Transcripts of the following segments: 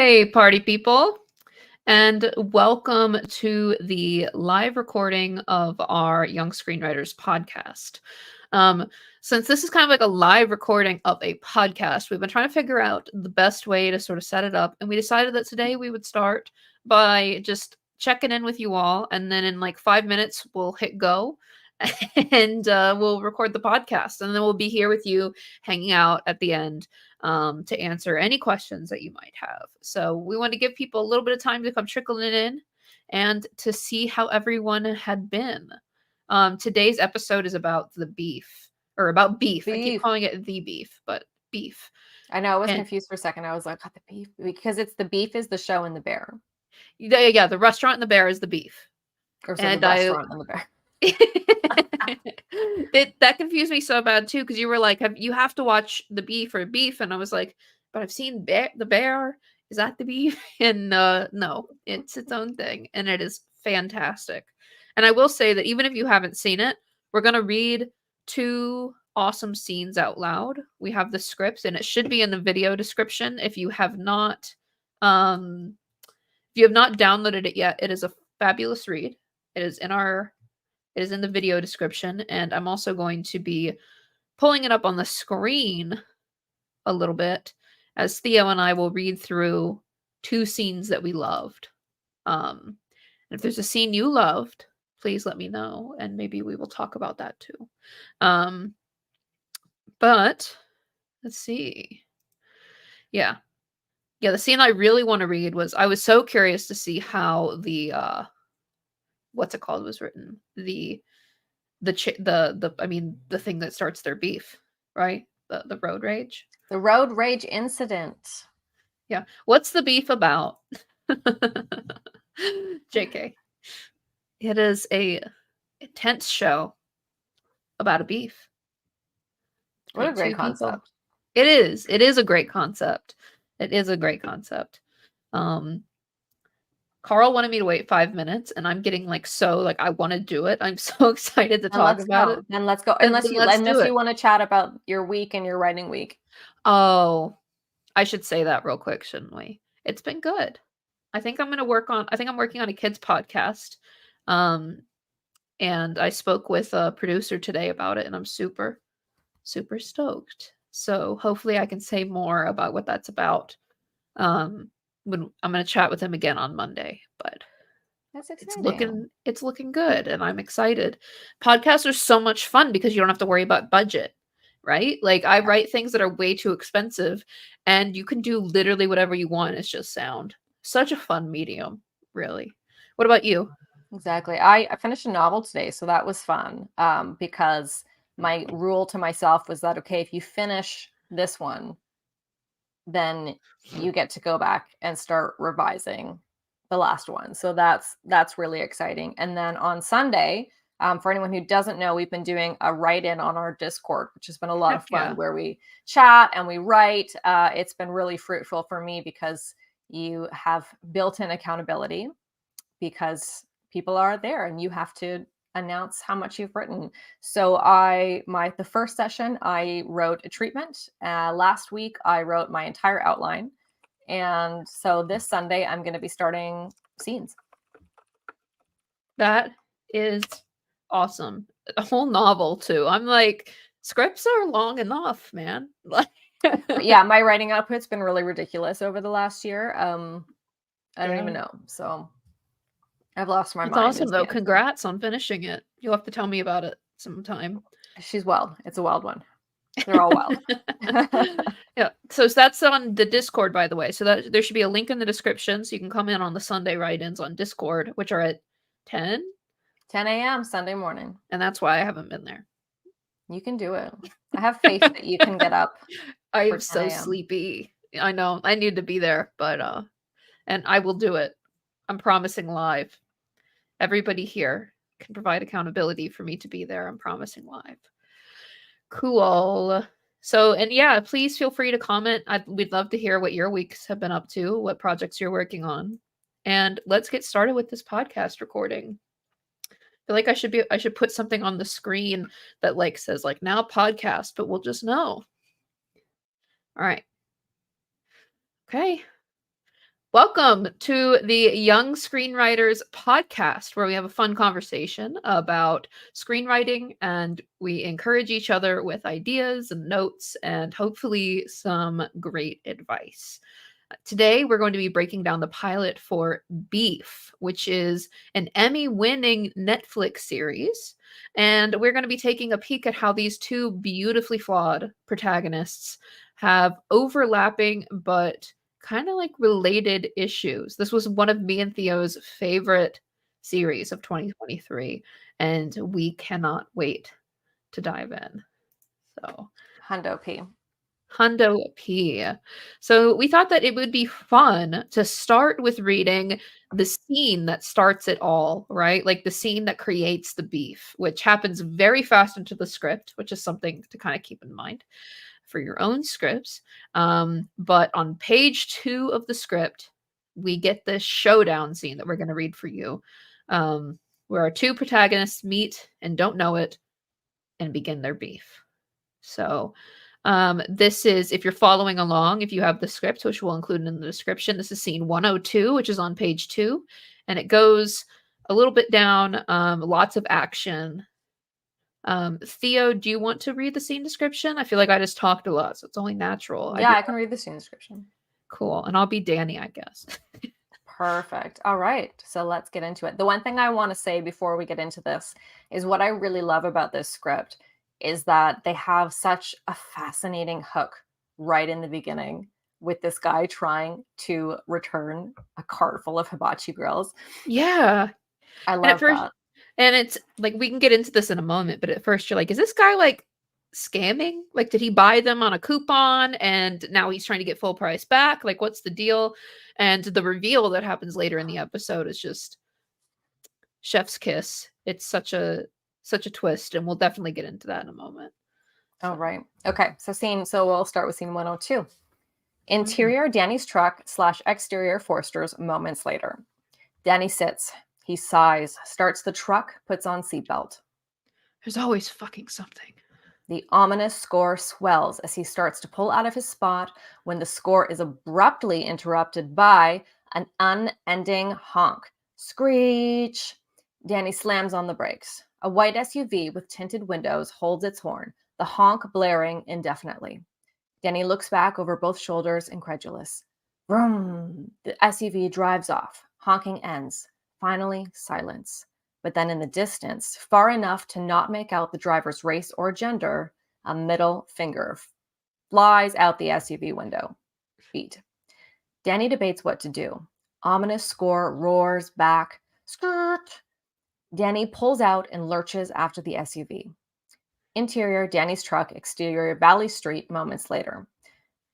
Hey, party people, and welcome to the live recording of our Young Screenwriters podcast. Um, since this is kind of like a live recording of a podcast, we've been trying to figure out the best way to sort of set it up, and we decided that today we would start by just checking in with you all, and then in like 5 minutes we'll hit go. And we'll record the podcast, and then we'll be here with you hanging out at the end to answer any questions that you might have. So we want to give people a little bit of time to come trickling in and to see how everyone had been. Today's episode is about the beef, or about beef. I keep calling it the beef, but beef. I know, I was And confused for a second. I was like, "What, the beef?" Because it's the beef is the show and the bear. yeah, the restaurant and the bear is the beef. Or so And the restaurant and the bear. that confused me so bad too, because you were like, you have to watch the beef or beef, and I was like, but I've seen the bear. Is that the beef? And no, it's its own thing, and it is fantastic. And I will say that even if you haven't seen it, we're gonna read 2 awesome scenes out loud. We have the scripts, and it should be in the video description. If you have not downloaded it yet, it is a fabulous read. It is in the video description, and I'm also going to be pulling it up on the screen a little bit as Theo and I will read through 2 scenes that we loved. And if there's a scene you loved, please let me know, and maybe we will talk about that too. But let's see. Yeah, the scene I really want to read was, I was so curious to see how the what's it called was written. The thing that starts their beef, right? The road rage. The road rage incident. Yeah. What's the beef about? JK. It is a intense show about a beef. What a great concept. It is. It is a great concept. It is a great concept. Carl wanted me to wait 5 minutes, and I'm getting I want to do it. I'm so excited to talk about it. Then let's go. Unless you want to chat about your week and your writing week. Oh, I should say that real quick, shouldn't we? It's been good. I think I'm working on a kids podcast. And I spoke with a producer today about it, and I'm super, super stoked. So hopefully I can say more about what that's about. When I'm going to chat with him again on Monday, but that's exciting. It's looking good, and I'm excited. Podcasts are so much fun because you don't have to worry about budget, right? Like, I write things that are way too expensive, and you can do literally whatever you want. It's just sound. Such a fun medium, really. What about you? Exactly. I finished a novel today, so that was fun. Because my rule to myself was that, okay, if you finish this one, then you get to go back and start revising the last one. So that's really exciting. And then on Sunday, for anyone who doesn't know, we've been doing a write-in on our Discord, which has been a lot of fun, where we chat and we write. It's been really fruitful for me because you have built-in accountability, because people are there and you have to announce how much you've written. So the first session, I wrote a treatment. Last week, I wrote my entire outline. And so this Sunday, I'm going to be starting scenes. That is awesome. A whole novel too. I'm like, scripts are long enough, man. Yeah, my writing output's been really ridiculous over the last year. I don't even know. So I've lost my mind. It's awesome though. Congrats on finishing it. You'll have to tell me about it sometime. She's wild. It's a wild one. They're all wild. Yeah. So that's on the Discord, by the way. So that there should be a link in the description, so you can come in on the Sunday write-ins on Discord, which are at 10 a.m. Sunday morning. And that's why I haven't been there. You can do it. I have faith that you can get up. I am so sleepy. I know. I need to be there, but and I will do it. I'm promising live. Everybody here can provide accountability for me to be there. I'm promising live. Cool. So, and yeah, please feel free to comment. We'd love to hear what your weeks have been up to, what projects you're working on. And let's get started with this podcast recording. I feel like I should put something on the screen that like says like now podcast, but we'll just know. All right. Okay. Welcome to the Young Screenwriters podcast, where we have a fun conversation about screenwriting and we encourage each other with ideas and notes and hopefully some great advice. Today, we're going to be breaking down the pilot for BEEF, which is an Emmy-winning Netflix series. And we're going to be taking a peek at how these two beautifully flawed protagonists have overlapping but kind of like related issues. This was one of me and Theo's favorite series of 2023, and we cannot wait to dive in. So, Hundo P. Hundo P. So we thought that it would be fun to start with reading the scene that starts it all, right? Like the scene that creates the beef, which happens very fast into the script, which is something to kind of keep in mind for your own scripts. But on page 2 of the script, we get this showdown scene that we're going to read for you, where our two protagonists meet and don't know it and begin their beef. So, this is, if you're following along, if you have the script, which we'll include in the description, this is scene 102, which is on page 2, and it goes a little bit down, lots of action. Theo, do you want to read the scene description? I feel like I just talked a lot, so it's only natural. Yeah, I can read the scene description. Cool, and I'll be Danny, I guess. Perfect. All right, so let's get into it. The one thing I want to say before we get into this is what I really love about this script is that they have such a fascinating hook right in the beginning with this guy trying to return a cart full of hibachi grills. Yeah. I And love that. and it's like, we can get into this in a moment, but at first you're like, is this guy like scamming? Like, did he buy them on a coupon and now he's trying to get full price back? Like, what's the deal? And the reveal that happens later in the episode is just chef's kiss. It's such a twist, and we'll definitely get into that in a moment. Oh, right. Okay, so we'll start with scene 102. Interior Danny's truck / exterior Forster's moments later. Danny sits. He sighs, starts the truck, puts on seatbelt. There's always fucking something. The ominous score swells as he starts to pull out of his spot when the score is abruptly interrupted by an unending honk. Screech! Danny slams on the brakes. A white SUV with tinted windows holds its horn, the honk blaring indefinitely. Danny looks back over both shoulders, incredulous. Vroom! The SUV drives off. Honking ends. Finally, silence. But then in the distance, far enough to not make out the driver's race or gender, a middle finger flies out the SUV window. Beat. Danny debates what to do. Ominous score roars back. Skirt! Danny pulls out and lurches after the SUV. Interior Danny's truck, exterior Valley Street, moments later.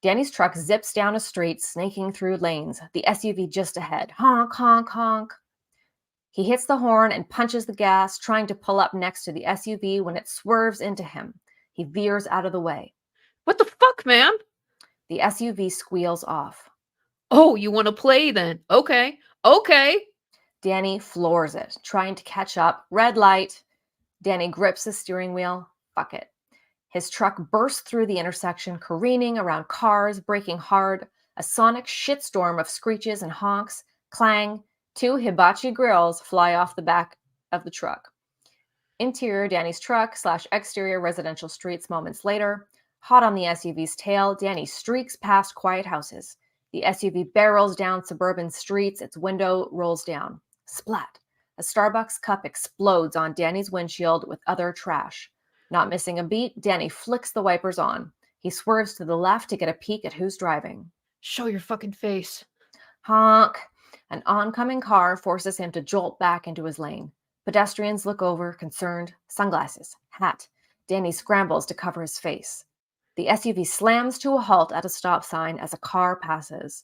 Danny's truck zips down a street, snaking through lanes, the SUV just ahead. Honk, honk, honk. He hits the horn and punches the gas, trying to pull up next to the SUV when it swerves into him. He veers out of the way. What the fuck, man? The SUV squeals off. Oh, you want to play then? Okay. Danny floors it, trying to catch up. Red light. Danny grips the steering wheel. Fuck it. His truck bursts through the intersection, careening around cars, braking hard. A sonic shitstorm of screeches and honks. Clang. 2 hibachi grills fly off the back of the truck. Interior Danny's truck / exterior residential streets moments later. Hot on the SUV's tail, Danny streaks past quiet houses. The SUV barrels down suburban streets, its window rolls down. Splat! A Starbucks cup explodes on Danny's windshield with other trash. Not missing a beat, Danny flicks the wipers on. He swerves to the left to get a peek at who's driving. Show your fucking face. Honk! An oncoming car forces him to jolt back into his lane. Pedestrians look over, concerned. Sunglasses, hat. Danny scrambles to cover his face. The SUV slams to a halt at a stop sign as a car passes.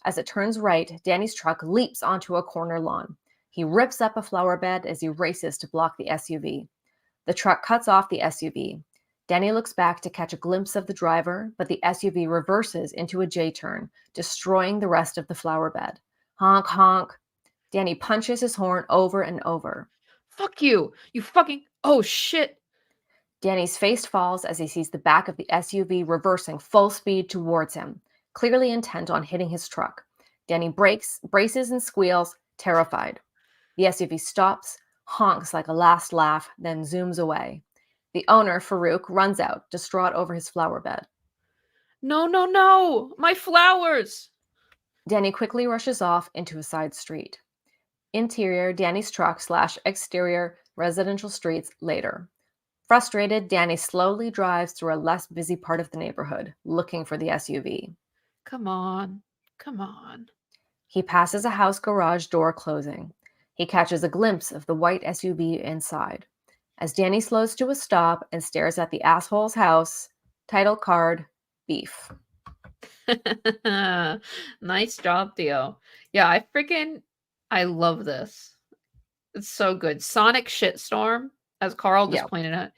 As it turns right, Danny's truck leaps onto a corner lawn. He rips up a flower bed as he races to block the SUV. The truck cuts off the SUV. Danny looks back to catch a glimpse of the driver, but the SUV reverses into a J-turn, destroying the rest of the flower bed. Honk, honk. Danny punches his horn over and over. Fuck you. You fucking... Oh, shit. Danny's face falls as he sees the back of the SUV reversing full speed towards him, clearly intent on hitting his truck. Danny braces and squeals, terrified. The SUV stops, honks like a last laugh, then zooms away. The owner, Farouk, runs out, distraught over his flower bed. No, no, no! My flowers! Danny quickly rushes off into a side street. Interior Danny's truck / exterior residential streets later. Frustrated, Danny slowly drives through a less busy part of the neighborhood, looking for the SUV. Come on. Come on. He passes a house garage door closing. He catches a glimpse of the white SUV inside. As Danny slows to a stop and stares at the asshole's house, title card, BEEF. Nice job, Theo. Yeah, I love this. It's so good. Sonic Shitstorm, as Carl just Yeah. pointed out.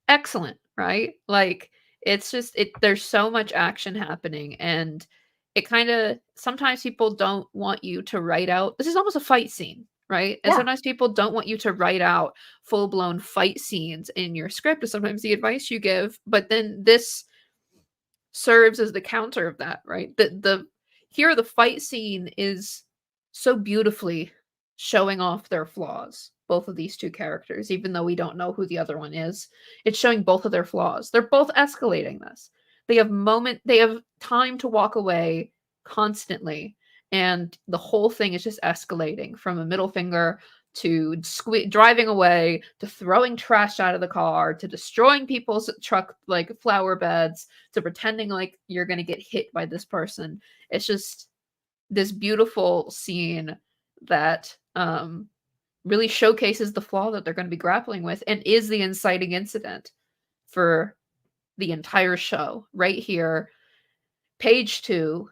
Excellent, right? Like, it's just there's so much action happening, and it kinda sometimes people don't want you to write out this is almost a fight scene, right? And Yeah. sometimes people don't want you to write out full-blown fight scenes in your script is sometimes the advice you give, but then this serves as the counter of that, right? The here the fight scene is so beautifully showing off their flaws, both of these two characters, even though we don't know who the other one is. It's showing both of their flaws. They're both escalating this. They have time to walk away constantly, and the whole thing is just escalating from a middle finger to driving away to throwing trash out of the car to destroying people's truck like flower beds to pretending like you're going to get hit by this person. It's just this beautiful scene that really showcases the flaw that they're going to be grappling with and is the inciting incident for the entire show. Right here, page 2,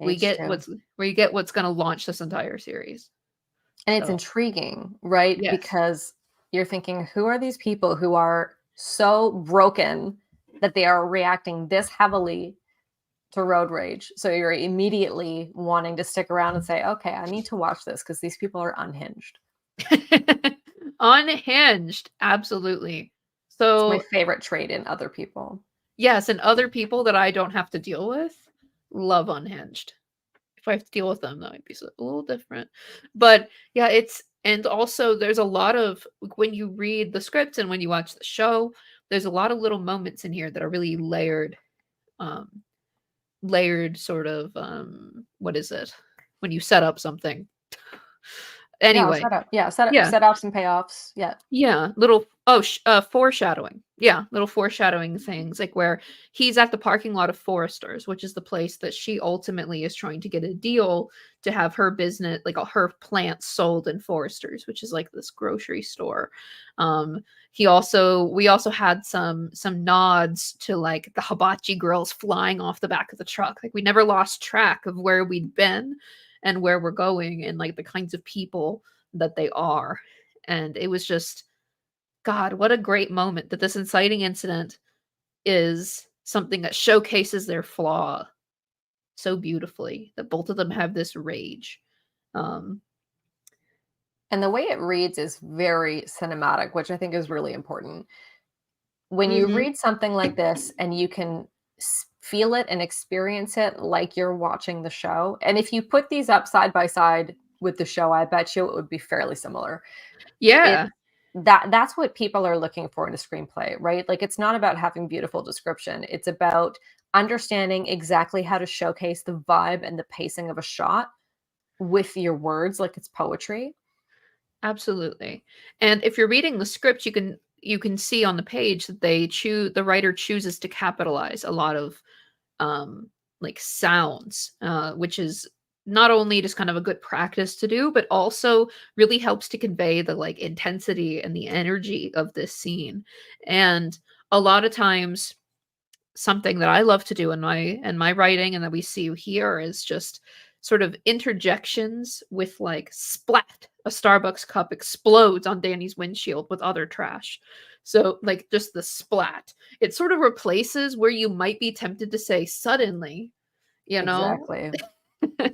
we Page get 2. what's going to launch this entire series. And it's So, intriguing, right? yes. Because you're thinking, who are these people who are so broken that they are reacting this heavily to road rage? So you're immediately wanting to stick around and say, okay, I need to watch this because these people are unhinged. Unhinged, absolutely. It's my So, favorite trait in other people. yes, and other people that I don't have to deal with love unhinged. If I have to deal with them, that might be a little different. But yeah, and also there's a lot of when you read the script and when you watch the show, there's a lot of little moments in here that are really layered sort of what is it? When you set up something. Anyway, Yeah, yeah. setups and payoffs. Yeah. Yeah, little foreshadowing. Yeah, little foreshadowing things like where he's at the parking lot of Foresters, which is the place that she ultimately is trying to get a deal to have her business, like her plants sold in Foresters, which is like this grocery store. We also had some nods to like the hibachi girls flying off the back of the truck. Like we never lost track of where we'd been and where we're going and like the kinds of people that they are. And it was just, God, what a great moment that this inciting incident is something that showcases their flaw so beautifully, that both of them have this rage. And the way it reads is very cinematic, which I think is really important. When you read something like this and you can feel it and experience it like you're watching the show, and if you put these up side by side with the show, I bet you it would be fairly similar. Yeah. That's what people are looking for in a screenplay, right? Like it's not about having beautiful description. It's about understanding exactly how to showcase the vibe and the pacing of a shot with your words, like it's poetry. Absolutely. And if you're reading the script, you can see on the page that the writer chooses to capitalize a lot of like sounds, which is not only just kind of a good practice to do, but also really helps to convey the like intensity and the energy of this scene. And a lot of times something that I love to do in my writing and that we see here is just sort of interjections with like splat, a Starbucks cup explodes on Danny's windshield with other trash. So like just the splat. It sort of replaces where you might be tempted to say suddenly, you know? Exactly.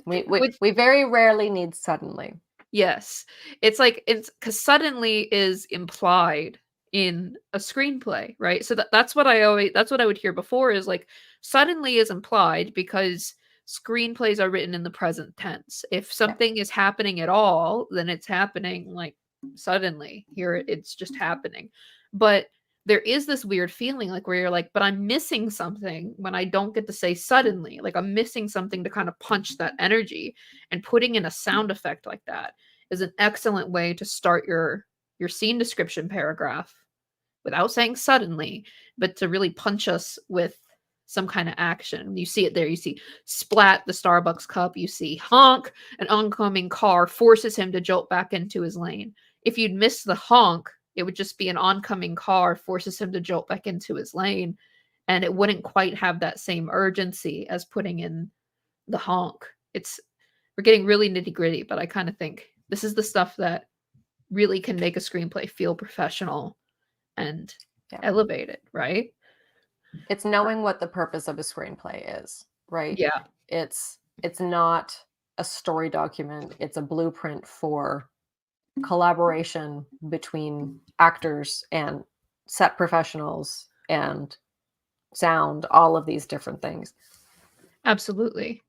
We Which we very rarely need suddenly. yes. It's like it's because suddenly is implied in a screenplay, right? So that's what I would hear before is like suddenly is implied because screenplays are written in the present tense. If Yeah. something is happening at all, then it's happening like suddenly. Here it's just happening. But there is this weird feeling like where you're like, but I'm missing something when I don't get to say suddenly. Like I'm missing something to kind of punch that energy. And putting in a sound effect like that is an excellent way to start your scene description paragraph without saying suddenly, but to really punch us with some kind of action. You see it there. You see splat the Starbucks cup. You see honk, an oncoming car forces him to jolt back into his lane. If you'd miss the honk, it would just be an oncoming car forces him to jolt back into his lane. And it wouldn't quite have that same urgency as putting in the honk. We're getting really nitty gritty, but I kind of think this is the stuff that really can make a screenplay feel professional and elevated, right? It's knowing what the purpose of a screenplay is, right? Yeah. It's not a story document. It's a blueprint for collaboration between actors and set professionals and sound, all of these different things. Absolutely.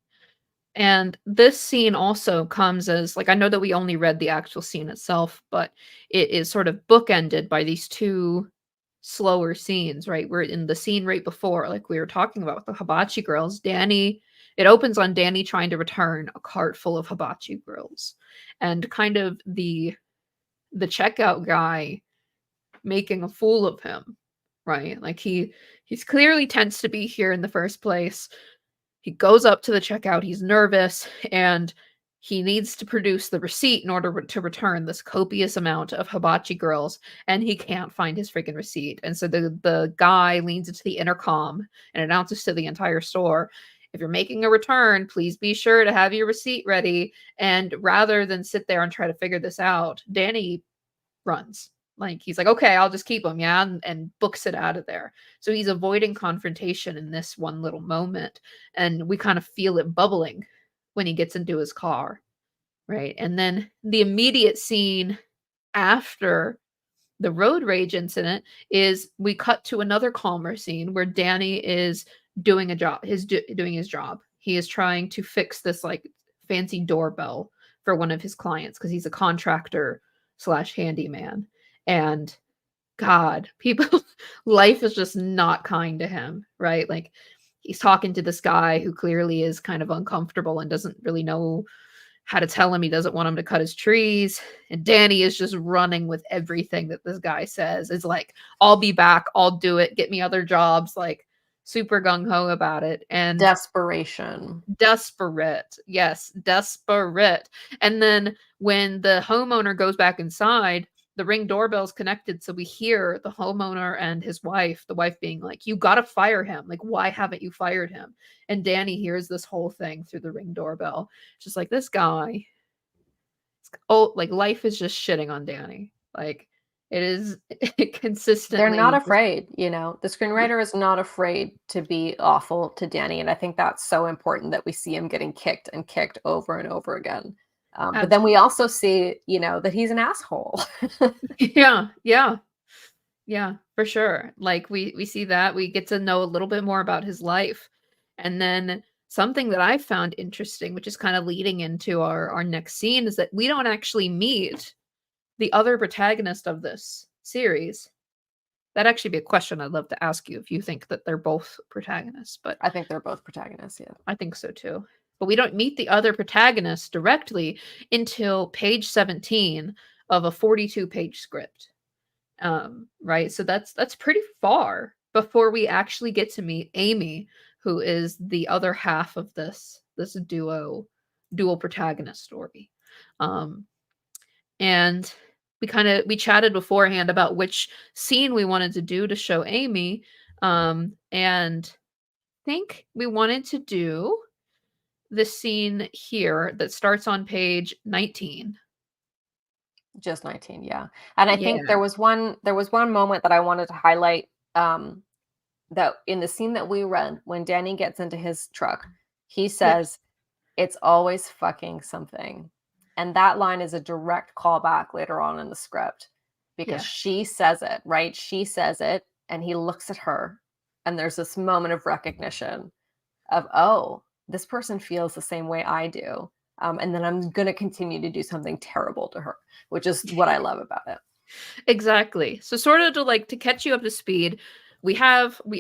And this scene also comes as like I know that we only read the actual scene itself, but it is sort of bookended by these two slower scenes, right? We're in the scene right before, like we were talking about with the hibachi girls. It opens on Danny trying to return a cart full of hibachi girls, and kind of the checkout guy making a fool of him, right? Like he's clearly tends to be here in the first place. He goes up to the checkout, he's nervous, and he needs to produce the receipt in order to return this copious amount of hibachi girls, and he can't find his freaking receipt. And so the guy leans into the intercom and announces to the entire store, if you're making a return, please be sure to have your receipt ready. And rather than sit there and try to figure this out, Danny runs. Like he's like, okay, I'll just keep him, yeah, and books it out of there. So he's avoiding confrontation in this one little moment, and we kind of feel it bubbling when he gets into his car, right? And then the immediate scene after the road rage incident is we cut to another calmer scene where Danny is doing a job, doing his job. He is trying to fix this like fancy doorbell for one of his clients because he's a contractor slash handyman. And God, people, life is just not kind to him, right? Like he's talking to this guy who clearly is kind of uncomfortable and doesn't really know how to tell him he doesn't want him to cut his trees. And Danny is just running with everything that this guy says. It's like, I'll be back, I'll do it, get me other jobs, like super gung-ho about it. And desperation. Desperate. Yes, desperate. And then when the homeowner goes back inside, the Ring doorbell's connected, so we hear the homeowner and his wife, the wife being like, you gotta fire him. Like, why haven't you fired him? And Danny hears this whole thing through the Ring doorbell. Just like, this guy, like life is just shitting on Danny. Like, it is consistently. They're not afraid, the screenwriter is not afraid to be awful to Danny, and I think that's so important that we see him getting kicked and kicked over and over again. But then we also see, that he's an asshole. Yeah, for sure. Like we see that, we get to know a little bit more about his life. And then something that I found interesting, which is kind of leading into our next scene, is that we don't actually meet the other protagonist of this series. That'd actually be a question I'd love to ask you if you think that they're both protagonists. But I think they're both protagonists, yeah. I think so too. But we don't meet the other protagonist directly until page 17 of a 42-page script. Right? So that's pretty far before we actually get to meet Amy, who is the other half of this dual protagonist story. And we chatted beforehand about which scene we wanted to do to show Amy. And I think we wanted to do this scene here that starts on page 19. Just 19, yeah. And I think there was one moment that I wanted to highlight, that in the scene that we read, when Danny gets into his truck, he says, it's always fucking something. And that line is a direct callback later on in the script because she says it, right? She says it, and he looks at her, and there's this moment of recognition of, oh, this person feels the same way I do. And then I'm going to continue to do something terrible to her, which is what I love about it. Exactly. So sort of to catch you up to speed, we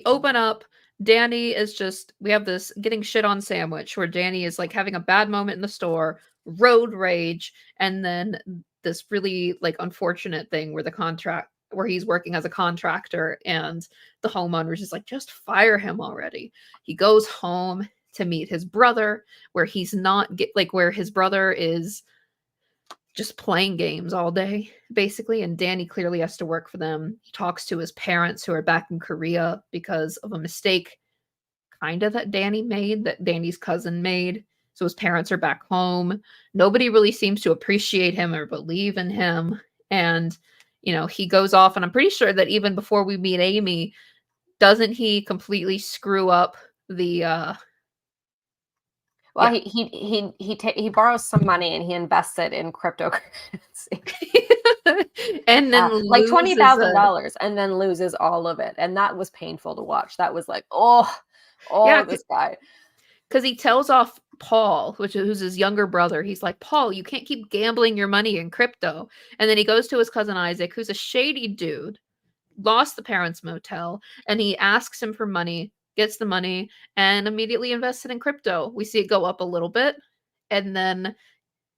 open up, Danny is just, we have this getting shit on sandwich where Danny is like having a bad moment in the store, road rage, and then this really like unfortunate thing where he's working as a contractor and the homeowner's just like, just fire him already. He goes home to meet his brother where he's not where his brother is just playing games all day, basically. And Danny clearly has to work for them. He talks to his parents who are back in Korea because of a mistake, kind of, that Danny's cousin made. So his parents are back home. Nobody really seems to appreciate him or believe in him. And, he goes off, and I'm pretty sure that even before we meet Amy, doesn't he completely screw up the Well, he borrows some money and he invests it in cryptocurrency. and then like loses $20,000 and then loses all of it. And that was painful to watch. That was like, Yeah, this guy. because he tells off Paul, who's his younger brother. He's like, Paul, you can't keep gambling your money in crypto. And then he goes to his cousin Isaac, who's a shady dude, lost the parents' motel, and he asks him for money, gets the money, and immediately invests it in crypto. We see it go up a little bit, and then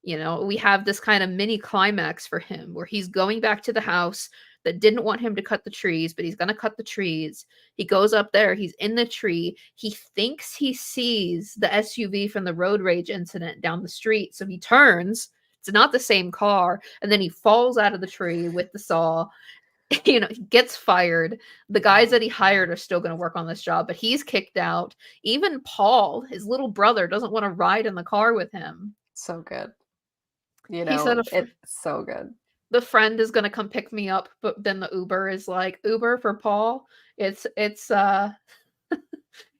we have this kind of mini climax for him where he's going back to the house that didn't want him to cut the trees, but he's going to cut the trees. He goes up there, he's in the tree. He thinks he sees the SUV from the road rage incident down the street. So he turns, it's not the same car, and then he falls out of the tree with the saw. He gets fired. The guys that he hired are still going to work on this job, but he's kicked out. Even Paul, his little brother, doesn't want to ride in the car with him. So good. He said it's so good. The friend is gonna come pick me up, but then the Uber is like, Uber for Paul. It's a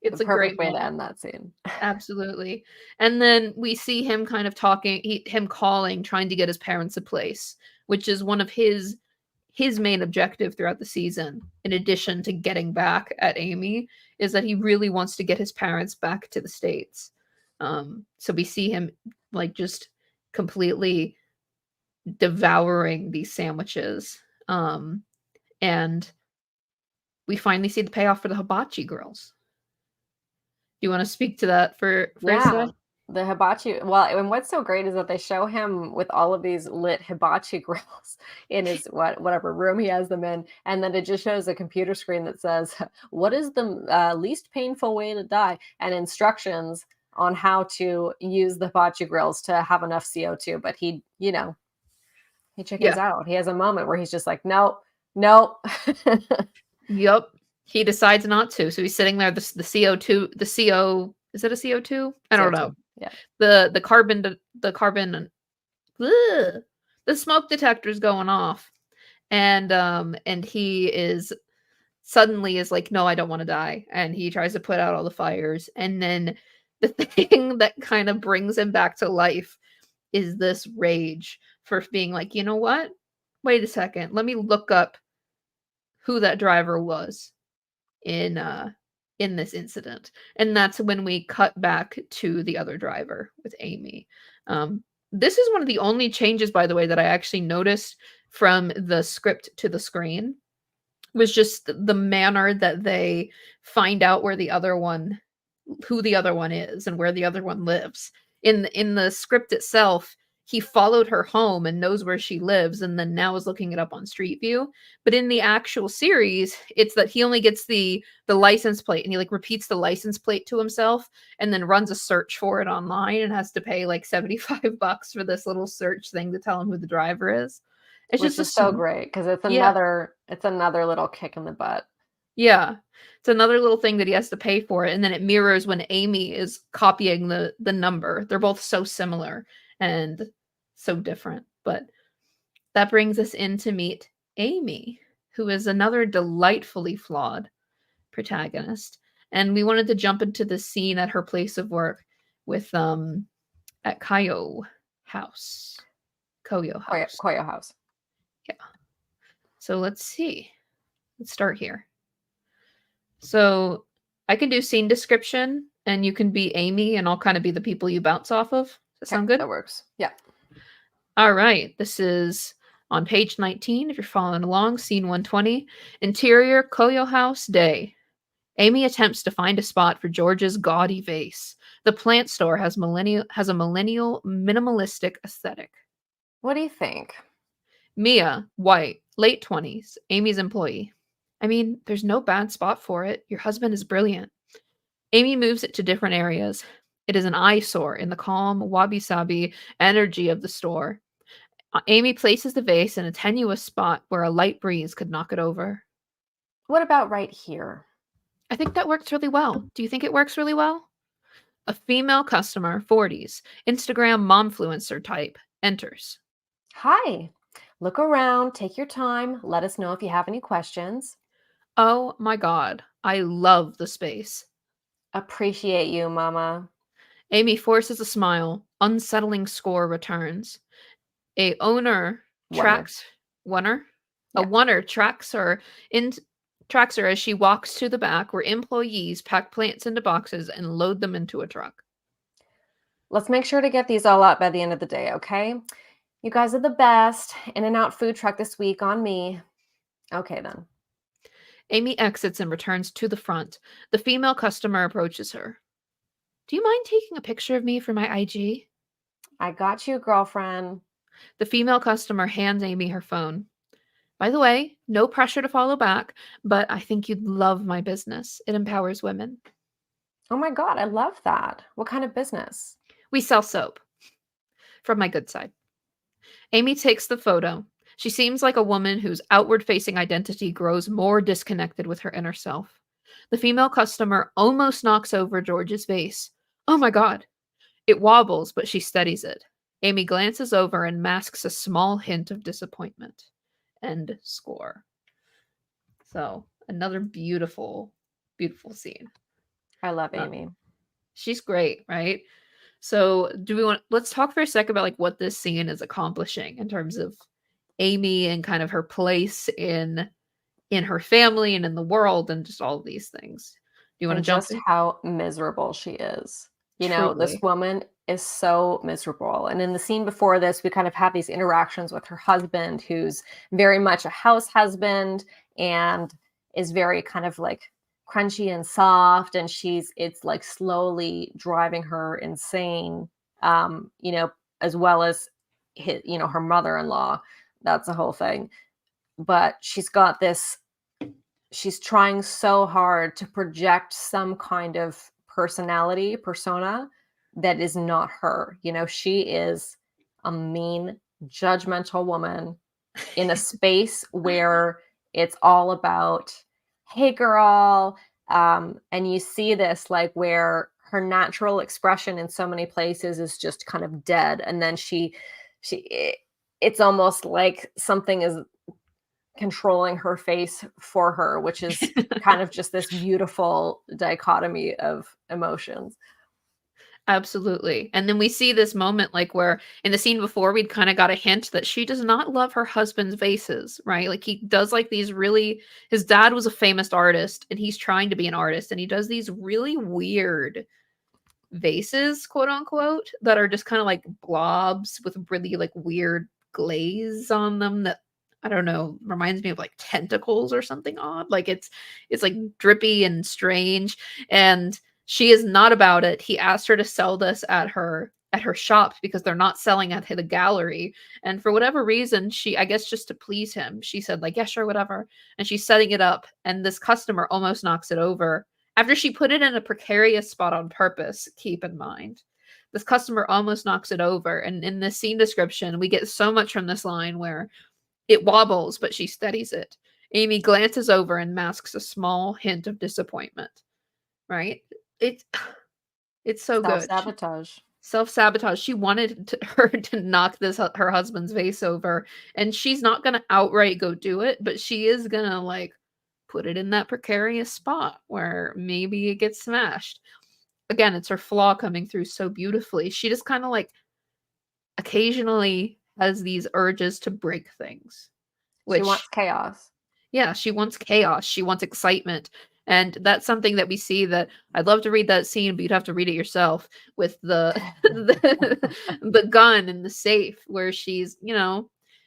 great way moment to end that scene. Absolutely. And then we see him kind of him calling, trying to get his parents a place, which is one of his main objective throughout the season, in addition to getting back at Amy, is that he really wants to get his parents back to the States. So we see him like just completely devouring these sandwiches. And we finally see the payoff for the hibachi girls. Do you want to speak to that for a sec? The hibachi. Well, and what's so great is that they show him with all of these lit hibachi grills in his whatever room he has them in, and then it just shows a computer screen that says, "What is the least painful way to die?" and instructions on how to use the hibachi grills to have enough CO2. But he chickens out. He has a moment where he's just like, "No." Yep. He decides not to. So he's sitting there. The CO2, the CO, is it a CO2? I don't know. Yeah. The carbon, the smoke detector's going off, and he is suddenly like, no, I don't want to die, and he tries to put out all the fires, and then the thing that kind of brings him back to life is this rage for being like, you know what? Wait a second. Let me look up who that driver was in this incident. And that's when we cut back to the other driver with Amy. This is one of the only changes, by the way, that I actually noticed from the script to the screen, was just the manner that they find out who the other one is and where the other one lives. In the script itself, he followed her home and knows where she lives, and then now is looking it up on Street View. But in the actual series, it's that he only gets the license plate, and he like repeats the license plate to himself and then runs a search for it online and has to pay like $75 for this little search thing to tell him who the driver is. It's Which is so great because it's another little kick in the butt. Yeah. It's another little thing that he has to pay for it. And then it mirrors when Amy is copying the number. They're both so similar and so different. But that brings us in to meet Amy, who is another delightfully flawed protagonist. And we wanted to jump into the scene at her place of work with at Koyo House. Koyo House. Yeah. So let's see. Let's start here. So I can do scene description, And you can be Amy, and I'll kind of be the people you bounce off of. Does that Okay, sound good? that works. Yeah. All right. This is on page 19, if you're following along, scene 120. Interior, Koyo House, day. Amy attempts to find a spot for George's gaudy vase. The plant store has a millennial minimalistic aesthetic. What do you think? Mia, white, late 20s, Amy's employee. I mean, there's no bad spot for it. Your husband is brilliant. Amy moves it to different areas. It is an eyesore in the calm, wabi-sabi energy of the store. Amy places the vase in a tenuous spot where a light breeze could knock it over. What about right here? I think that works really well. Do you think it works really well? A female customer, 40s, Instagram momfluencer type, enters. Hi. Look around, take your time, let us know if you have any questions. Oh my god, I love the space. Appreciate you, Mama. Amy forces a smile. Unsettling score returns. A owner Wonder. tracks Wunner? A Yeah. Wunner tracks her as she walks to the back where employees pack plants into boxes and load them into a truck. Let's make sure to get these all out by the end of the day, okay? You guys are the best. In and out food truck this week on me. Okay, then. Amy exits and returns to the front. The female customer approaches her. Do you mind taking a picture of me for my IG? I got you, girlfriend. The female customer hands Amy her phone. By the way, no pressure to follow back, but I think you'd love my business. It empowers women. Oh my God, I love that. What kind of business? We sell soap. From my good side. Amy takes the photo. She seems like a woman whose outward facing identity grows more disconnected with her inner self. The female customer almost knocks over George's vase. Oh my god. It wobbles, but she steadies it. Amy glances over and masks a small hint of disappointment. End score. So, another beautiful, beautiful scene. I love Amy. She's great, right? So, let's talk for a second about like what this scene is accomplishing in terms of Amy and kind of her place in her family and in the world and just all of these things. Do you want to And jump just in? how miserable she is. You know, this Truly. woman is so miserable. And in the scene before this, we kind of have these interactions with her husband, who's very much a house husband and is very kind of like crunchy and soft. And it's like slowly driving her insane, you know, as well as her mother-in-law. That's the whole thing. But she's trying so hard to project some kind of persona that is not her. You know, she is a mean, judgmental woman in a space where it's all about, hey, girl. And you see this like where her natural expression in so many places is just kind of dead. And then it's almost like something is controlling her face for her, which is kind of just this beautiful dichotomy of emotions. Absolutely. And then we see this moment like where in the scene before we'd kind of got a hint that she does not love her husband's vases, right? Like he does like these really his dad was a famous artist and he's trying to be an artist and he does these really weird vases, quote unquote, that are just kind of like blobs with really like weird glaze on them that I don't know, reminds me of like tentacles or something odd. Like it's like drippy and strange and she is not about it. He asked her to sell this at her shop because they're not selling at the gallery. And for whatever reason, I guess just to please him, she said like, "Yeah, sure, whatever." And she's setting it up and this customer almost knocks it over after she put it in a precarious spot on purpose, keep in mind. This customer almost knocks it over. And in this scene description, we get so much from this line where it wobbles, but she steadies it. Amy glances over and masks a small hint of disappointment. Right? It it's so good. Self-sabotage. Self-sabotage. She wanted her to knock her husband's vase over, and she's not gonna outright go do it, but she is gonna like put it in that precarious spot where maybe it gets smashed. Again, it's her flaw coming through so beautifully. She just kind of like occasionally has these urges to break things, She wants which chaos. yeah, she wants chaos. She wants excitement. And that's something that we see that I'd love to read that scene, but you'd have to read it yourself with the the gun in the safe where she's,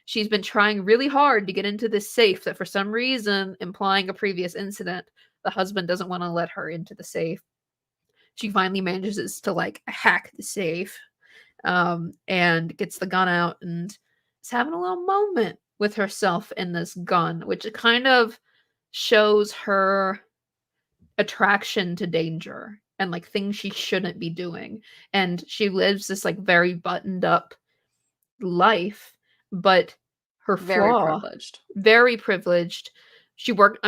she's been trying really hard to get into this safe that for some reason, implying a previous incident, the husband doesn't want to let her into the safe. She finally manages to like hack the safe, and gets the gun out and is having a little moment with herself in this gun, which kind of shows her attraction to danger and like things she shouldn't be doing. And she lives this like very buttoned up life, but her Very flaw, privileged. very privileged. She worked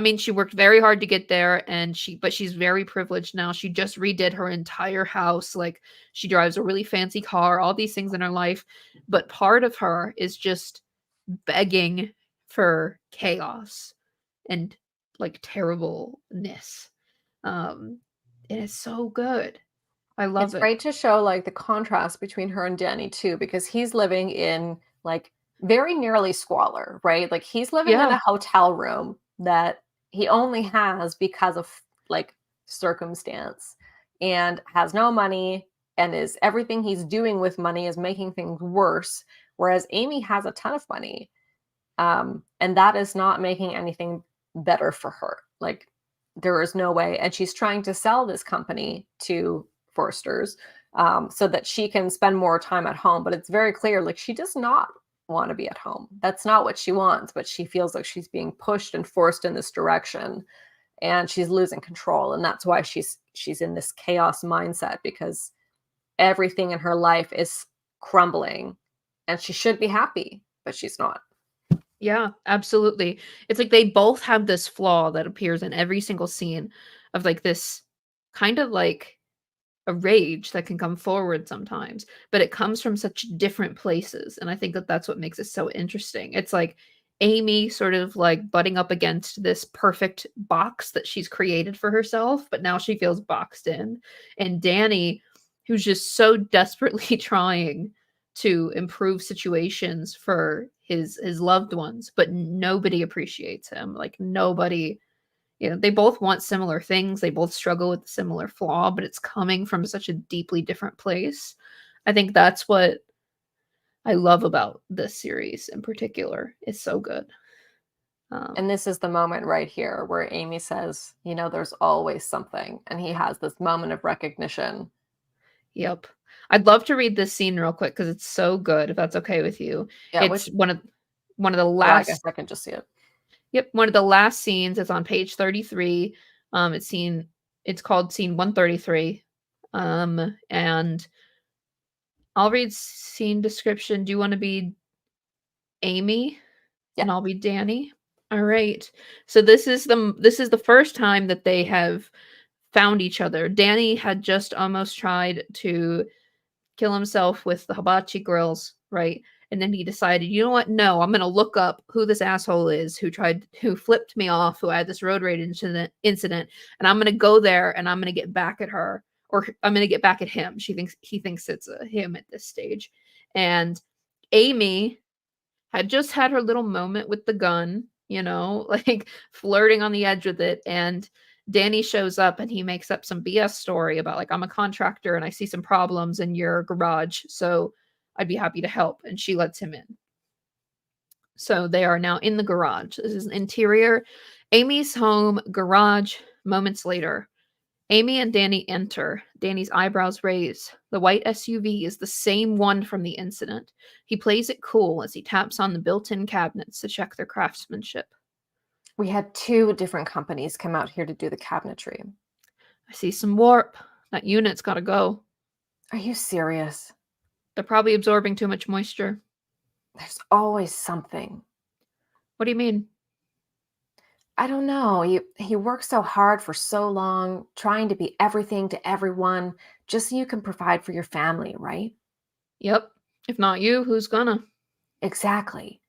very hard to get there, and but she's very privileged now. She just redid her entire house. Like, she drives a really fancy car, all these things in her life, but part of her is just begging for chaos and like terribleness. And it's so good. I love It's it. great to show like the contrast between her and Danny too, because he's living in like very nearly squalor, right? Like he's living in Yeah. a hotel room that he only has because of like circumstance, and has no money, and is everything he's doing with money is making things worse. Whereas Amy has a ton of money, and that is not making anything better for her. Like there is no way, and she's trying to sell this company to Forsters, so that she can spend more time at home. But it's very clear, like she does not want to be at home. That's not what she wants, but she feels like she's being pushed and forced in this direction, and she's losing control. And that's why she's in this chaos mindset, because everything in her life is crumbling, and she should be happy, but she's not. Yeah, absolutely. It's like they both have this flaw that appears in every single scene of like this kind of like a rage that can come forward sometimes, but it comes from such different places. And I think that that's what makes it so interesting. It's like Amy sort of like butting up against this perfect box that she's created for herself, but now she feels boxed in. And Danny, who's just so desperately trying to improve situations for his loved ones, but nobody appreciates him. Like nobody, they both want similar things. They both struggle with a similar flaw, but it's coming from such a deeply different place. I think that's what I love about this series in particular. It's so good. And this is the moment right here where Amy says, there's always something. And he has this moment of recognition. Yep. I'd love to read this scene real quick because it's so good, if that's okay with you. Yeah, It's one of the well, I guess last I can just see it. Yep, one of the last scenes is on page 33. It's called scene 133. And I'll read scene description. Do you want to be Amy? Yeah. And I'll be Danny. All right. So this is the first time that they have found each other. Danny had just almost tried to kill himself with the hibachi grills, right? And then he decided, you know what? No, I'm gonna look up who this asshole is who flipped me off, who had this road rage incident, and I'm gonna go there and I'm gonna get back at her, or I'm gonna get back at him. He thinks it's him at this stage, and Amy had just had her little moment with the gun, like flirting on the edge with it. And Danny shows up and he makes up some BS story about, like, I'm a contractor and I see some problems in your garage. So I'd be happy to help. And she lets him in. So they are now in the garage. This is an interior. Amy's home garage. Moments later, Amy and Danny enter. Danny's eyebrows raise. The white SUV is the same one from the incident. He plays it cool as he taps on the built-in cabinets to check their craftsmanship. We had 2 different companies come out here to do the cabinetry. I see some warp. That unit's gotta go. Are you serious? They're probably absorbing too much moisture. There's always something. What do you mean? I don't know. He works so hard for so long, trying to be everything to everyone, just so you can provide for your family, right? Yep. If not you, who's gonna? Exactly.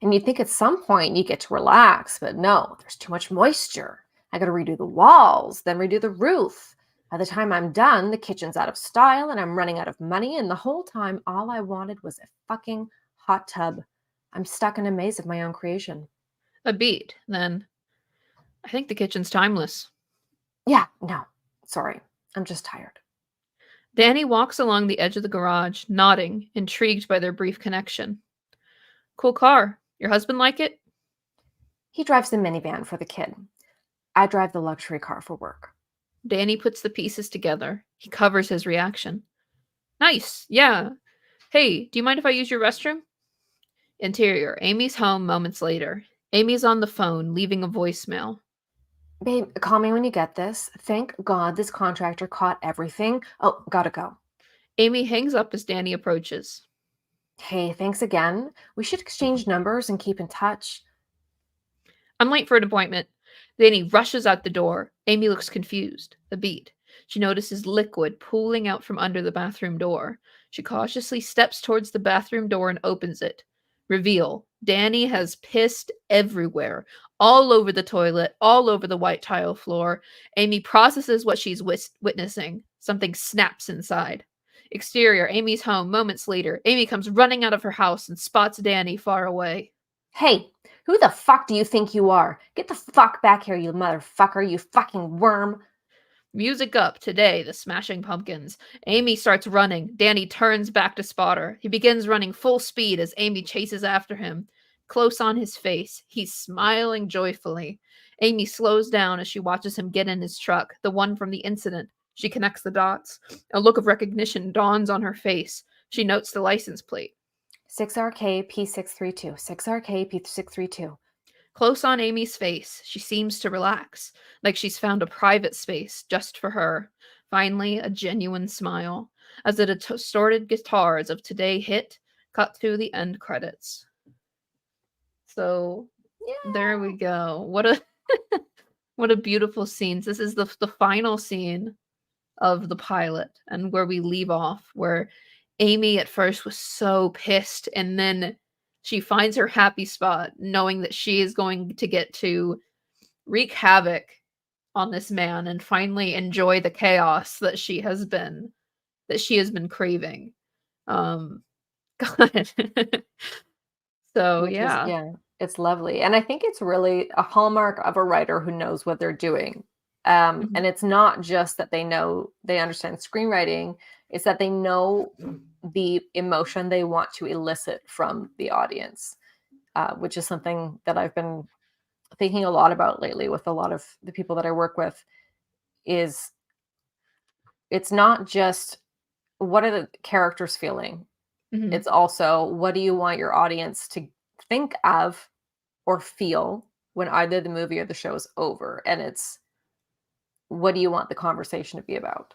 And you'd think at some point you get to relax, but no, there's too much moisture. I got to redo the walls, then redo the roof. By the time I'm done, the kitchen's out of style and I'm running out of money. And the whole time, all I wanted was a fucking hot tub. I'm stuck in a maze of my own creation. A beat, then. I think the kitchen's timeless. Yeah, no, sorry. I'm just tired. Danny walks along the edge of the garage, nodding, intrigued by their brief connection. Cool car. Your husband like it? He drives the minivan for the kid. I drive the luxury car for work. Danny puts the pieces together. He covers his reaction. Nice. Yeah. Hey, do you mind if I use your restroom? Interior. Amy's home moments later. Amy's on the phone, leaving a voicemail. Babe, call me when you get this. Thank God this contractor caught everything. Oh, gotta go. Amy hangs up as Danny approaches. Hey, thanks again. We should exchange numbers and keep in touch. I'm late for an appointment. Danny rushes out the door. Amy looks confused, a beat. She notices liquid pooling out from under the bathroom door. She cautiously steps towards the bathroom door and opens it. Reveal. Danny has pissed everywhere, all over the toilet, all over the white tile floor. Amy processes what she's witnessing. Something snaps inside. Exterior. Amy's home. Moments later, Amy comes running out of her house and spots Danny far away. Hey, who the fuck do you think you are? Get the fuck back here, you motherfucker, you fucking worm. Music up. Today, the Smashing Pumpkins. Amy starts running. Danny turns back to spot her. He begins running full speed as Amy chases after him. Close on his face, he's smiling joyfully. Amy slows down as she watches him get in his truck, the one from the incident. She connects the dots. A look of recognition dawns on her face. She notes the license plate. 6RK P632. 6RK P632. Close on Amy's face, she seems to relax, like she's found a private space just for her. Finally, a genuine smile, as the distorted guitars of Today hit, cut through the end credits. So, there we go. What a what a beautiful scene. This is the final scene of the pilot, and where we leave off, where Amy at first was so pissed, and then she finds her happy spot, knowing that she is going to get to wreak havoc on this man and finally enjoy the chaos that she has been craving. God. So Which is, yeah. yeah, it's lovely. And I think it's really a hallmark of a writer who knows what they're doing. Mhm. And it's not just that they understand screenwriting, it's that they know the emotion they want to elicit from the audience, which is something that I've been thinking a lot about lately with a lot of the people that I work with. Is it's not just what are the characters feeling, Mhm. it's also what do you want your audience to think of or feel when either the movie or the show is over, and it's what do you want the conversation to be about.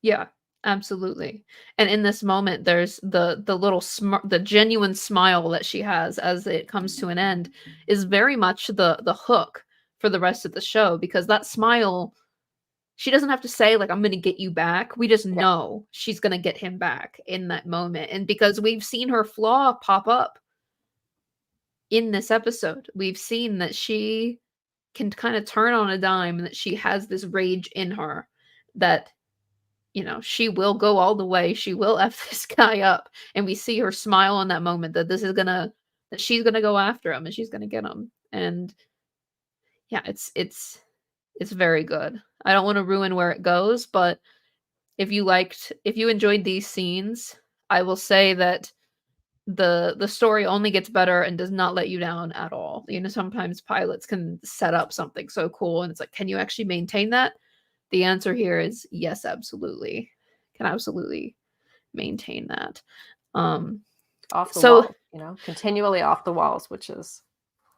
Yeah, absolutely. And in this moment, there's the little the genuine smile that she has as it comes to an end is very much the hook for the rest of the show, because that smile, she doesn't have to say like, I'm gonna get you back. We just Yeah, know she's gonna get him back in that moment. And because we've seen her flaw pop up in this episode, we've seen that she can kind of turn on a dime and that she has this rage in her that, she will go all the way. She will F this guy up. And we see her smile in that moment that that she's gonna go after him and she's gonna get him. And yeah, it's very good. I don't want to ruin where it goes, but if you enjoyed these scenes, I will say that the story only gets better and does not let you down at all. Sometimes pilots can set up something so cool and it's like, can you actually maintain that? The answer here is yes, absolutely. Can absolutely maintain that. Um off the so walls, continually off the walls, which is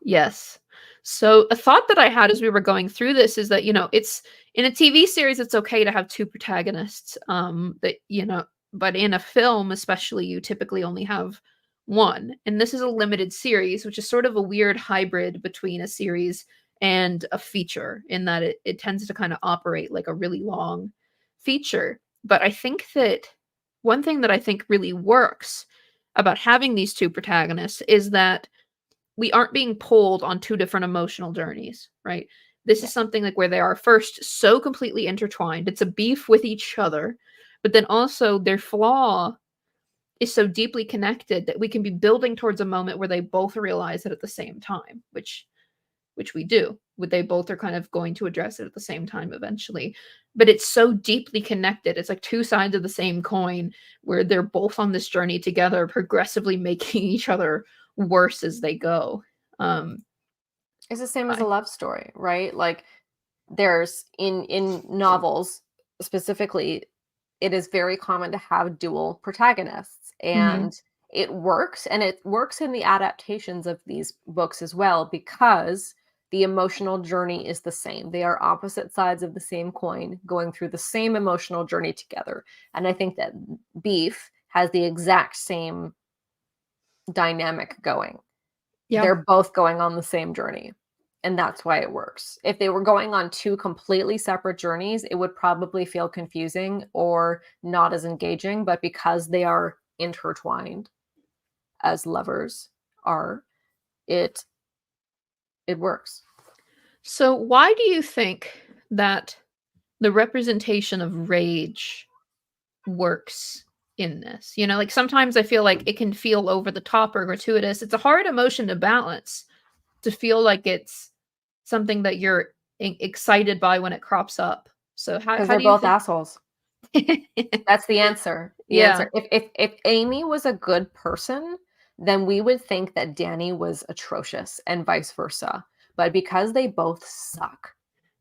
yes. So a thought that I had as we were going through this is that, it's in a TV series it's okay to have two protagonists. But in a film especially you typically only have one. And this is a limited series, which is sort of a weird hybrid between a series and a feature in that it tends to kind of operate like a really long feature. But I think that one thing that I think really works about having these two protagonists is that we aren't being pulled on two different emotional journeys, right? This yeah. is something like where they are first so completely intertwined. It's a beef with each other, but then also their flaw is so deeply connected that we can be building towards a moment where they both realize it at the same time, which which we do. They both are kind of going to address it at the same time eventually. But it's so deeply connected. It's like two sides of the same coin where they're both on this journey together, progressively making each other worse as they go. It's the same as a I, love story, right? Like there's in novels specifically, it is very common to have dual protagonists, mhm. and it works, and it works in the adaptations of these books as well because the emotional journey is the same. They are opposite sides of the same coin going through the same emotional journey together. And I think that Beef has the exact same dynamic going. Yeah. They're both going on the same journey. And that's why it works. If they were going on two completely separate journeys, it would probably feel confusing or not as engaging. But because they are intertwined as lovers are, it it works. So why do you think that the representation of rage works in this? You know, like sometimes I feel like it can feel over the top or gratuitous. It's a hard emotion to balance, to feel like it's something that you're excited by when it crops up. So Because how they're do you both think? assholes. That's the answer. The Yeah. answer. If Amy was a good person, then we would think that Danny was atrocious and vice versa. But because they both suck,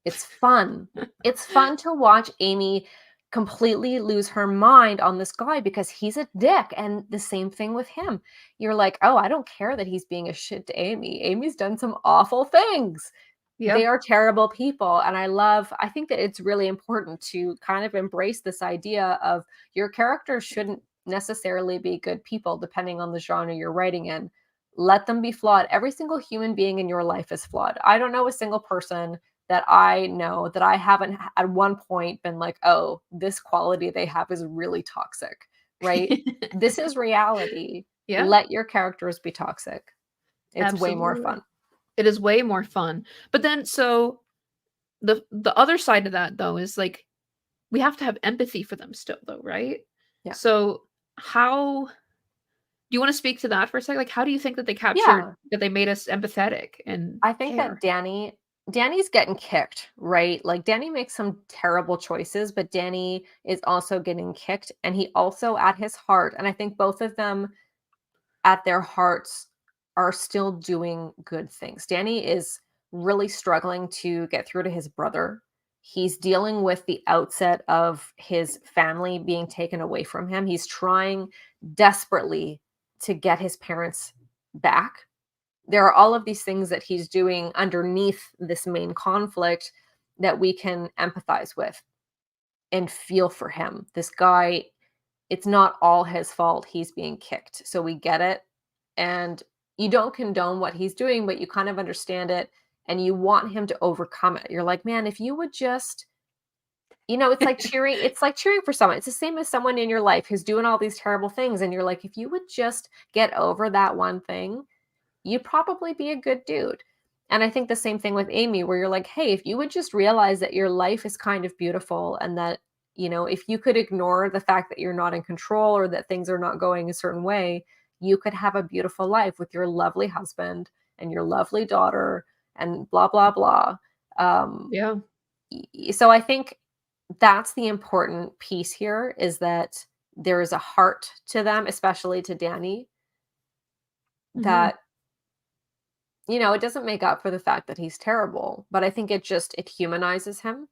it's fun. It's fun to watch Amy completely lose her mind on this guy because he's a dick. And the same thing with him. You're like, oh, I don't care that he's being a shit to Amy. Amy's done some awful things. Yeah. They are terrible people, and I think that it's really important to kind of embrace this idea of your characters shouldn't necessarily be good people depending on the genre you're writing in. Let them be flawed. Every single human being in your life is flawed. I don't know a single person that I know that I haven't at one point been like, oh, this quality they have is really toxic, right? This is reality. Yeah, Let your characters be toxic. It's way more absolutely. fun. It is way more fun. But then so the other side of that though is like we have to have empathy for them still though, right? Yeah. So how do you want to speak to that for a second? Like how do you think that they captured Yeah. that they made us empathetic and I think that care? Danny's getting kicked, right? Like Danny makes some terrible choices, but Danny is also getting kicked, and he also at his heart, and I think both of them at their hearts are still doing good things. Danny is really struggling to get through to his brother. He's dealing with the outset of his family being taken away from him. He's trying desperately to get his parents back. There are all of these things that he's doing underneath this main conflict that we can empathize with and feel for him. This guy, it's not all his fault he's being kicked. So we get it. And you don't condone what he's doing, but you kind of understand it and you want him to overcome it. You're like, man, if you would just, it's like cheering for someone. It's the same as someone in your life who's doing all these terrible things. And you're like, if you would just get over that one thing, you'd probably be a good dude. And I think the same thing with Amy, where you're like, hey, if you would just realize that your life is kind of beautiful and that, if you could ignore the fact that you're not in control or that things are not going a certain way, you could have a beautiful life with your lovely husband and your lovely daughter and blah, blah, blah. Um, Yeah. so I think that's the important piece here is that there is a heart to them, especially to Danny, Mhm. that it doesn't make up for the fact that he's terrible, but I think it humanizes him.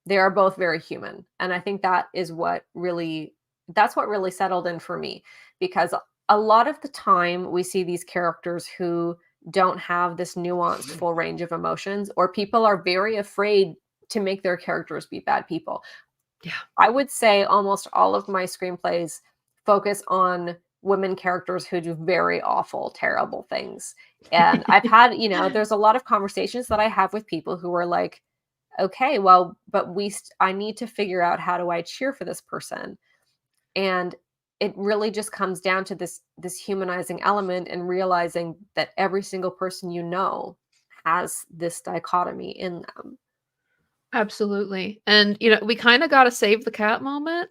They are both very human, and I think that's what really settled in for me because a lot of the time we see these characters who don't have this nuanced full range of emotions, or people are very afraid to make their characters be bad people. Yeah. I would say almost all of my screenplays focus on women characters who do very awful, terrible things. And I've had, there's a lot of conversations that I have with people who are like, okay, well, but I need to figure out how do I cheer for this person. And it really just comes down to this humanizing element and realizing that every single person has this dichotomy in them. Absolutely. And we kind of got to save the cat moment.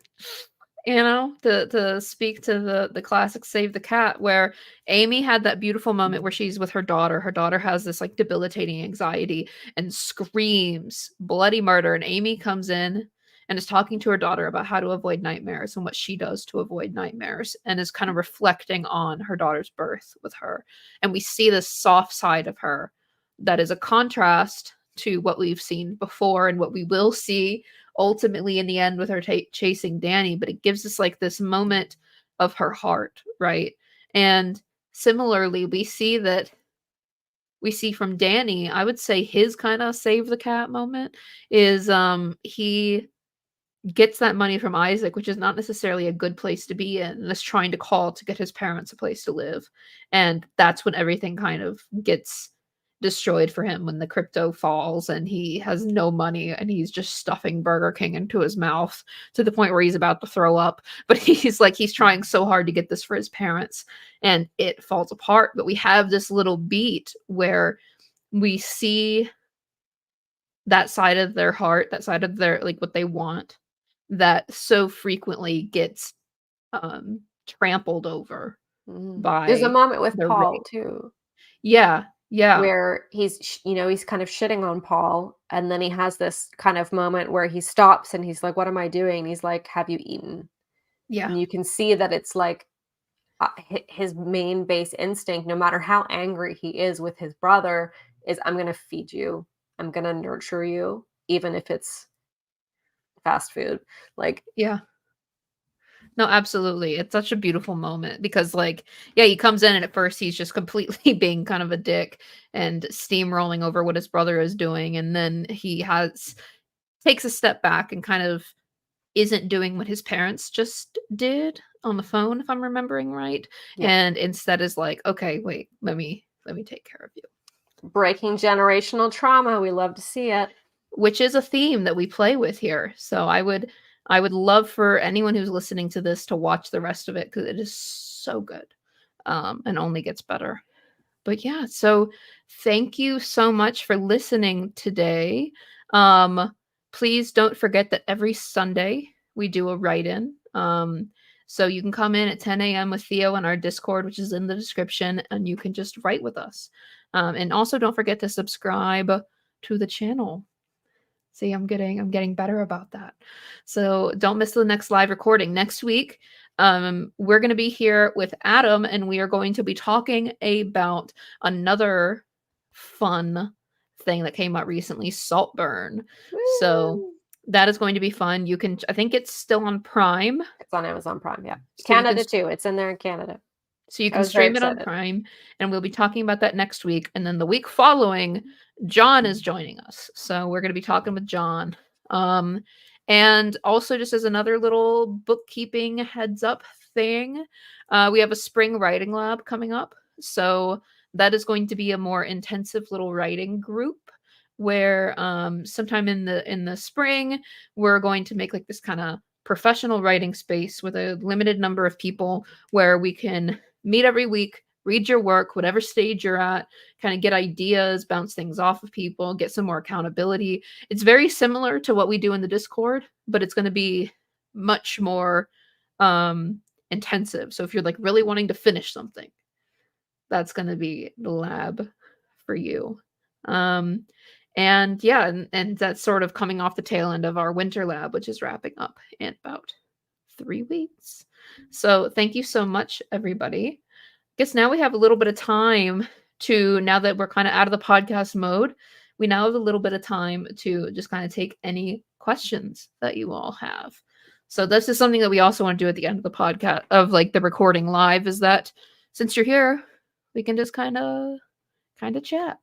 You know, to speak to the classic Save the Cat, where Amy had that beautiful moment where she's with her daughter. Her daughter has this like debilitating anxiety and screams bloody murder. And Amy comes in and is talking to her daughter about how to avoid nightmares and what she does to avoid nightmares, and is kind of reflecting on her daughter's birth with her. And we see this soft side of her that is a contrast to what we've seen before and what we will see ultimately in the end with her chasing Danny, but it gives us like this moment of her heart, right? And similarly, we see from Danny, I would say his kind of save the cat moment is he gets that money from Isaac, which is not necessarily a good place to be in, and is trying to call to get his parents a place to live. And that's when everything kind of gets destroyed for him, when the crypto falls and he has no money and he's just stuffing Burger King into his mouth to the point where he's about to throw up. But he's trying so hard to get this for his parents and it falls apart. But we have this little beat where we see that side of their heart, that side of their like what they want, that so frequently gets trampled over There's a by moment with the Paul rape. too, Yeah, yeah, where he's kind of shitting on Paul, and then he has this kind of moment where he stops and he's like, "What am I doing?" And he's like, "Have you eaten?" yeah, And you can see that it's like his main base instinct, no matter how angry he is with his brother, is I'm going to feed you. I'm going to nurture you, even if it's fast food. Like, yeah. No, absolutely. It's such a beautiful moment because, like, yeah, he comes in and at first he's just completely being kind of a dick and steamrolling over what his brother is doing. And then takes a step back and kind of isn't doing what his parents just did on the phone, if I'm remembering right. yeah, And instead is like, okay, wait, let me take care of you. breaking generational trauma. We love to see it. Which is a theme that we play with here. So I would love for anyone who's listening to this to watch the rest of it because it is so good, and only gets better. But yeah, so thank you so much for listening today. Um, Please don't forget that every Sunday we do a write-in. So you can come in at 10 a.m. with Theo in our Discord, which is in the description, and you can just write with us. And also don't forget to subscribe to the channel. See, I'm getting better about that. So don't miss the next live recording. Next week, we're going to be here with Adam, and we are going to be talking about another fun thing that came out recently, Saltburn. So Woo! that is going to be fun. I think it's still on Prime, It's on Amazon Prime. Yeah. so you can Canada too. It's in there in Canada. so you I can was very stream it on excited. Prime, and we'll be talking about that next week. And then the week following, John is joining us. So we're going to be talking with John. Um, and also, just as another little bookkeeping heads up thing, we have a spring writing lab coming up. So that is going to be a more intensive little writing group where sometime in the spring we're going to make like this kind of professional writing space with a limited number of people where we can meet every week, read your work, whatever stage you're at, kind of get ideas, bounce things off of people, get some more accountability. It's very similar to what we do in the Discord, but it's going to be much more intensive. So if you're like really wanting to finish something, that's going to be the lab for you. Um, and yeah, and that's sort of coming off the tail end of our winter lab, which is wrapping up in about 3 weeks. So thank you so much, everybody. Guess now we have a little bit of time now that we're kind of out of the podcast mode, we now have a little bit of time to just kind of take any questions that you all have. So this is something that we also want to do at the end of the podcast of like the recording live, is that since you're here, we can just kind of chat.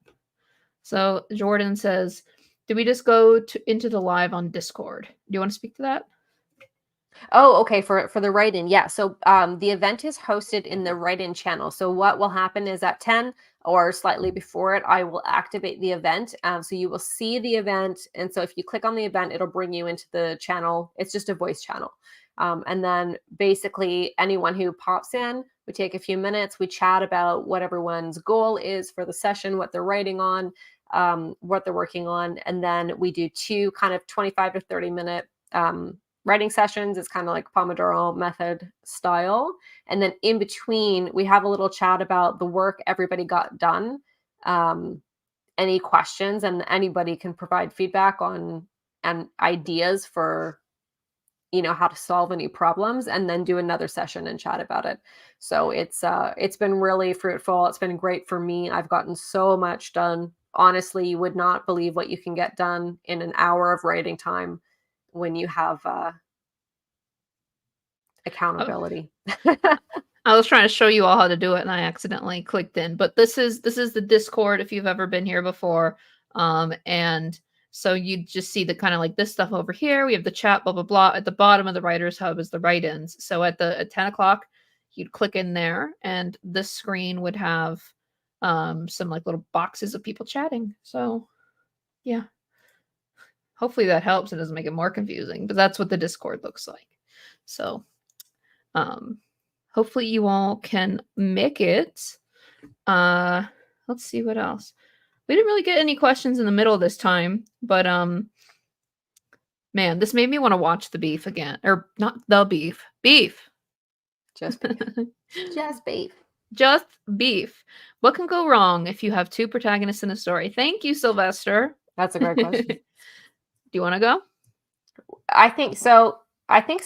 So Jordan says, "Do we just go into the live on Discord?" Do you want to speak to that? Oh, okay. For the write-in, yeah. So the event is hosted in the write-in channel. So what will happen is at 10 or slightly before it, I will activate the event. So you will see the event, and so if you click on the event, it'll bring you into the channel. It's just a voice channel, and then basically anyone who pops in, we take a few minutes, we chat about what everyone's goal is for the session, what they're writing on, what they're working on, and then we do two kind of 25 to 30 minute writing sessions. It's kind of like Pomodoro method style. And then in between, we have a little chat about the work everybody got done, any questions, and anybody can provide feedback on and ideas for how to solve any problems, and then do another session and chat about it. So it's been really fruitful. It's been great for me. I've gotten so much done. Honestly, you would not believe what you can get done in an hour of writing time when you have Oh, accountability. I was trying to show you all how to do it and I accidentally clicked in. But this is the Discord if you've ever been here before. And so you just see the kind of like this stuff over here. We have the chat, blah, blah, blah. At the bottom of the Writers Hub is the write-ins. So at 10 o'clock, you'd click in there and this screen would have some like little boxes of people chatting. So yeah. Hopefully that helps and doesn't make it more confusing, but that's what the Discord looks like. So hopefully you all can make it. Let's see what else. We didn't really get any questions in the middle this time, but man, this made me want to watch the Beef again. Or not the Beef. Beef. Just beef. Just beef. Just Beef. What can go wrong if you have two protagonists in a story? Thank you, Sylvester. That's a great question. Do you want to go? I think so. I think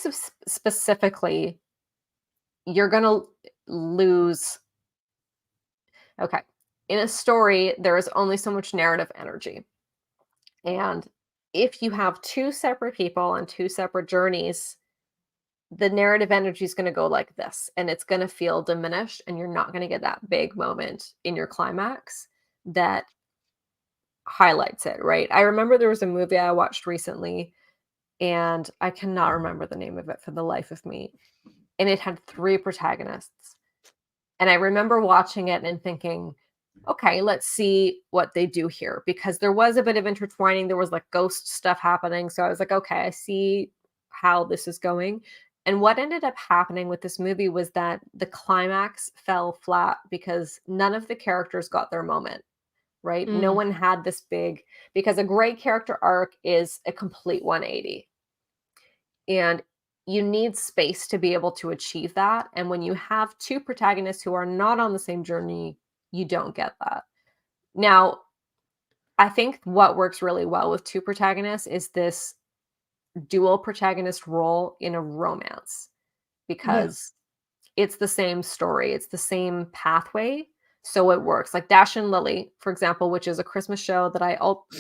specifically, you're going to lose. Okay. In a story, there is only so much narrative energy. And if you have two separate people on two separate journeys, the narrative energy is going to go like this, and it's going to feel diminished, and you're not going to get that big moment in your climax that highlights it, right? I remember there was a movie I watched recently, and I cannot remember the name of it for the life of me. And it had 3 protagonists. And I remember watching it and thinking, okay, let's see what they do here, because there was a bit of intertwining. There was like ghost stuff happening. So I was like, okay, I see how this is going. And what ended up happening with this movie was that the climax fell flat because none of the characters got their moment, right? No one had this big, because a great character arc is a complete 180. And you need space to be able to achieve that. And when you have two protagonists who are not on the same journey, you don't get that. Now, I think what works really well with two protagonists is this dual protagonist role in a romance, because it's the same story, it's the same pathway. So it works. Like Dash and Lily, for example, which is a Christmas show that I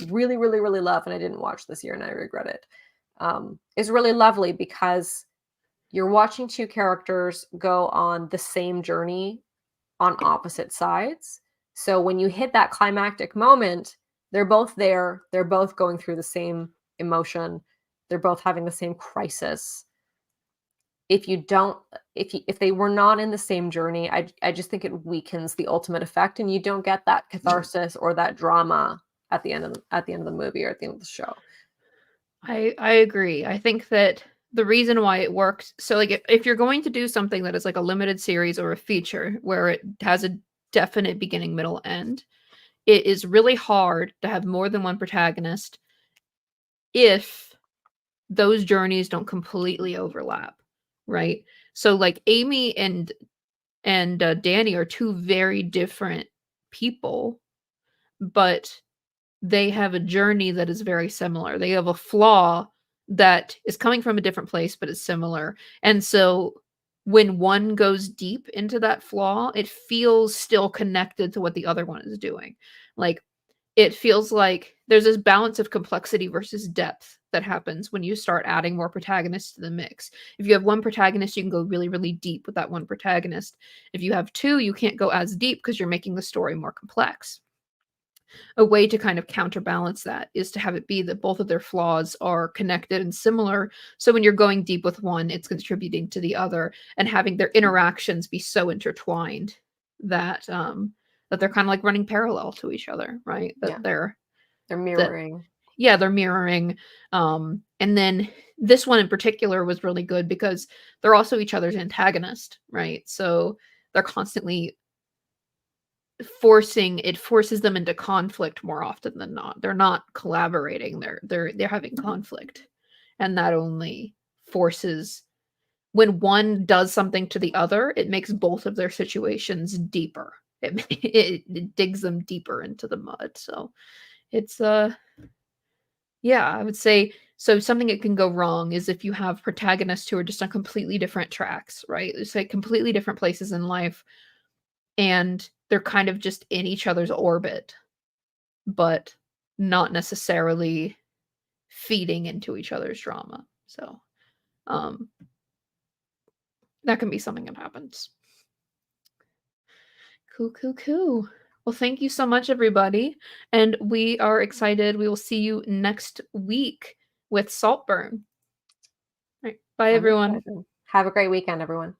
really, really, really love, and I didn't watch this year and I regret it. Is really lovely because you're watching two characters go on the same journey on opposite sides. So when you hit that climactic moment, they're both there. They're both going through the same emotion. They're both having the same crisis. If they were not in the same journey, I just think it weakens the ultimate effect, and you don't get that catharsis or that drama at the end of the movie or at the end of the show. I agree. I think that the reason why it works, so like if you're going to do something that is like a limited series or a feature where it has a definite beginning, middle, end, it is really hard to have more than one protagonist if those journeys don't completely overlap, right? So like Amy and Danny are two very different people, but they have a journey that is very similar. They have a flaw that is coming from a different place, but is similar. And so when one goes deep into that flaw, it feels still connected to what the other one is doing. Like it feels like there's this balance of complexity versus depth that happens when you start adding more protagonists to the mix. If you have one protagonist, you can go really, really deep with that one protagonist. If you have two, you can't go as deep because you're making the story more complex. A way to kind of counterbalance that is to have it be that both of their flaws are connected and similar. So when you're going deep with one, it's contributing to the other, and having their interactions be so intertwined that that they're kind of like running parallel to each other, right? That they're mirroring. They're mirroring. And then this one in particular was really good because they're also each other's antagonist, right? So they're constantly forces them into conflict more often than not. They're not collaborating. They're having conflict, and that only forces when one does something to the other, it makes both of their situations deeper. It digs them deeper into the mud. So it's yeah, I would say so something that can go wrong is if you have protagonists who are just on completely different tracks, right? It's like completely different places in life and they're kind of just in each other's orbit, but not necessarily feeding into each other's drama. So, um that can be something that happens. Cool, cool, cool. Well, thank you so much, everybody. And we are excited. We will see you next week with Saltburn. All right. Bye, I'm everyone. excited. Have a great weekend, everyone.